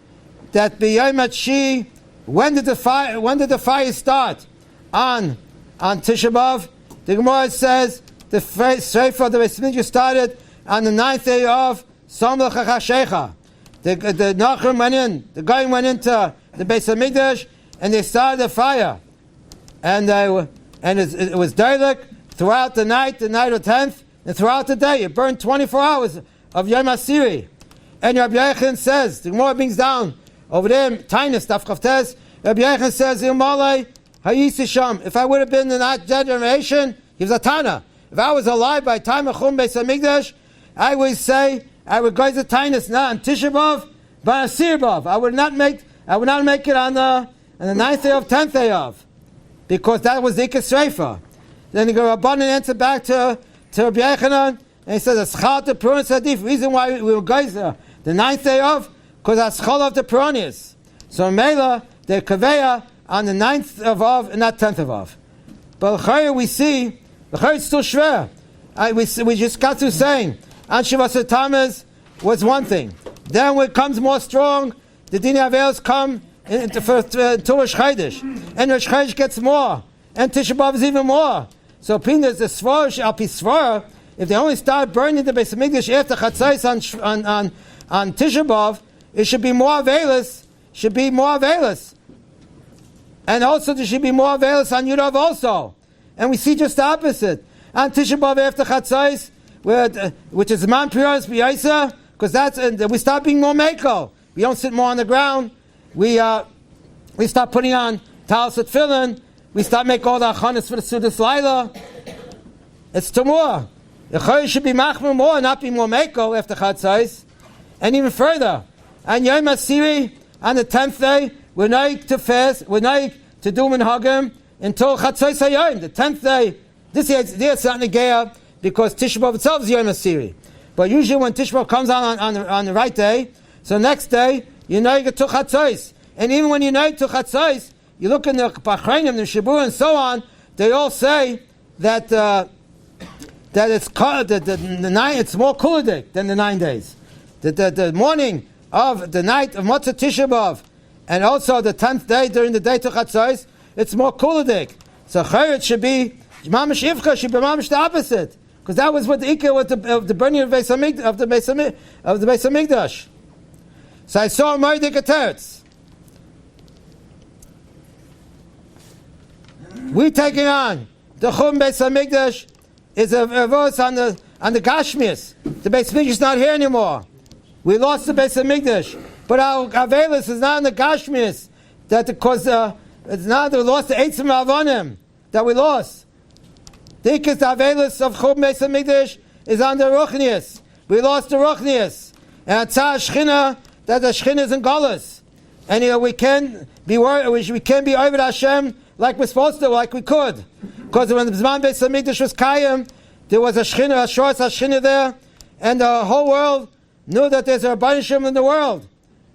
Speaker 1: that B'Yom HaTshi, when did the fire start on Tisha B'Av? The Gemara says the Sreifa of the Beis Mikdash started on the 9th day of Samach HaChashecha. The Nachrim went in, the guy went into the Beis Mikdash, and they started the fire, and it was Dayan throughout the night of the 10th, and throughout the day. It burned 24 hours of Yom HaSiri. And Rabbi Yechon says, the Gemara brings down over there, Tainus, Daf Chavtes, Rabbi Yechon says, Ilmalei Hayisisham. If I would have been in that generation, he was a Tana. If I was alive by the time of Chum Beis HaMikdash, I would say, I would go to Tainus not on Tisha B'Av, but on Asir B'Av. I would not make it on the 9th day of 10th day of, because that was the Ikas Sreifa. Then the Rabbanan answered back to Rabbi Yechanan, and he says, Aschal the Puran Sadif. Reason why we were guys the 9th day of, because Aschal of the Puranius. So Mela, the Kaveya on the 9th of Av and not 10th of Av. But Chayah we see, the Chayah is still shver. We just got through saying, An Shivas Tammuz was one thing. Then when it comes more strong, the Dini Avelis come into Rosh Chodesh. And Rosh Chodesh gets more. And Tisha B'Av is even more. So Pinas, the Svar, Al Pi Svar, if they only start burning the Beis Mikdash after Chatzos on Tisha B'Av, it should be more Avelis. And also there should be more Avelis on Yudav also. And we see just the opposite. On Tisha B'Av after Chatzos, which is Man Priyaris B'Yaisa, because we start being more Meko. We don't sit more on the ground. We start putting on Talis at Tefillin. We start making all the achanis for the Sudas Laila. It's to more. The Chodesh should be machmir more, not be more Meko after Chatzos. And even further, on Yom HaSiri, on the 10th day, we're naik to fast, we're naik to do minhagim until Chatzos Hayom, the 10th day. This year it's not Negea because Tisha B'Av itself is Yom HaSiri. But usually when Tisha B'Av comes out on the right day, so next day, you naik to Chatzos. And even when you naik to Chatzos, you look in the Bachrayim, the Shibur, and so on, they all say that it's more kulidik than the 9 days. The morning of the night of Motzei Tisha B'Av, and also the 10th day during the day to Chatzos, it's more kulidik. So Keriah should be mamish Ivcha, should be mamish the opposite, because that was what the Ikka with the burning of the Beis Hamikdash. So I saw a mourning teretz. We taking on the Chum Beis Hamikdash is a verse on the Gashmias. The Beis Hamikdash is not here anymore. We lost the Beis Hamikdash, but our Avelis is not in the Gashmias. Because it's not that we lost the Eitzim Avonim that we lost. The Avelis of Chum Beis Hamikdash is on the Ruchnias. We lost the Ruchnias, and Atzah Shechina, that the Shechina is in Galus, and we can be over Hashem like we're supposed to, like we could. Because when the Zman Beis Hamikdash was Kayim, there was a Shechina, a Shorts Shechina there, and the whole world knew that there's a Rabban Shem in the world.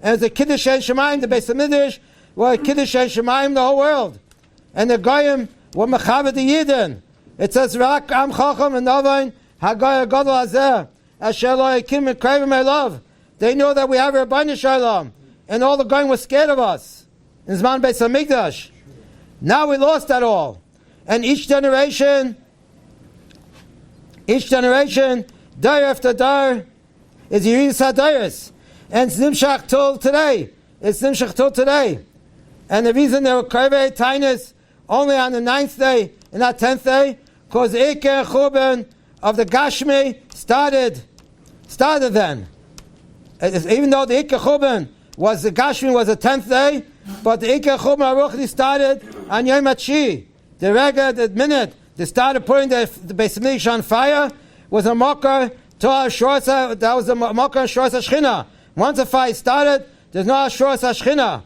Speaker 1: And there's a Kiddush and Shemaim, the Beis Hamikdash, were Kiddush and Shemaim, the whole world. And the Goyim were Mechaber the Yidden. It says, Rak Am Chacham and Novain, Hagoy Gadol Hazeh, Asher Lo Yakim and Krayim my love. They knew that we have a Rabban Shalom, and all the Goyim were scared of us. In Zman Beis Hamikdash. Now we lost that all. And each generation, dar after dar, is Yiris HaDayris. And it's Nimshach till today. And the reason there were Keriah Tainis only on the 9th day and not 10th day, because the Iker Chuban of the Gashmi started then. Even though the Iker Chuban was the 10th day, but the Iker Chuban Aruchni started on Yom HaTshi. The minute they started putting the Beis Hamikdash on fire was a mocker to Ashursa. That was a mocker Ashursa Shechina. Once the fire started, there's no Ashursa Shechina.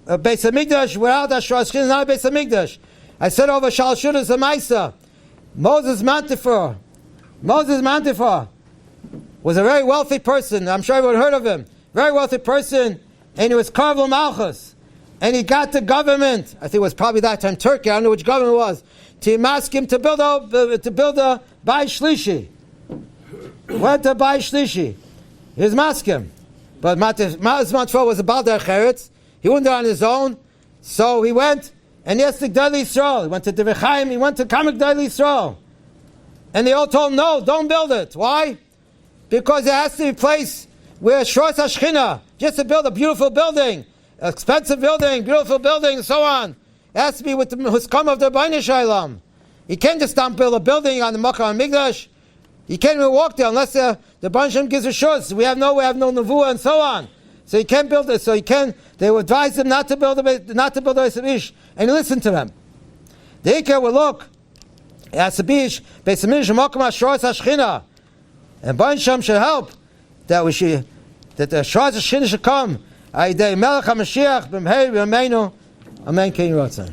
Speaker 1: Beis Hamikdash without Ashursa Shechina is not a Beis Hamikdash. I said over Shal Shudas Amaisa. Moses Mantifer was a very wealthy person. I'm sure everyone heard of him. Very wealthy person, and he was Karvel Malchus. And he got the government, I think it was probably that time Turkey, I don't know which government it was, to ask him to build a Bayis Shlishi. Went to Bayis Shlishi. He was masking. But Matfo was about their cheretz. He went there on his own. So he went, and he asked the Gdolei Yisrael. He went to Vayichan, he went to Kamek Gdolei Yisrael. And they all told him, no, don't build it. Why? Because it has to be a place where Shros HaShechina, just to build a beautiful building, expensive building, beautiful building, and so on. It has to be with the Huskam of the Bnei Shalom. You can't just build a building on the Makkah and Migdash. You can't even walk there unless the Bnei Shalom gives a shus. We have no Nevuah and so on. So you can't build it. So you can. They would advise them not to build the Beis Hamikdash, and listen to them. The Ikar will look. It has to be Beis Hamikdash Makkah Shros HaShechina, and Bnei Shalom should help that the Shros HaShechina should come. Aidei Melech HaMashiach b'mhei b'yameinu. Amen. Kein Ratzon.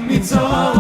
Speaker 11: It's all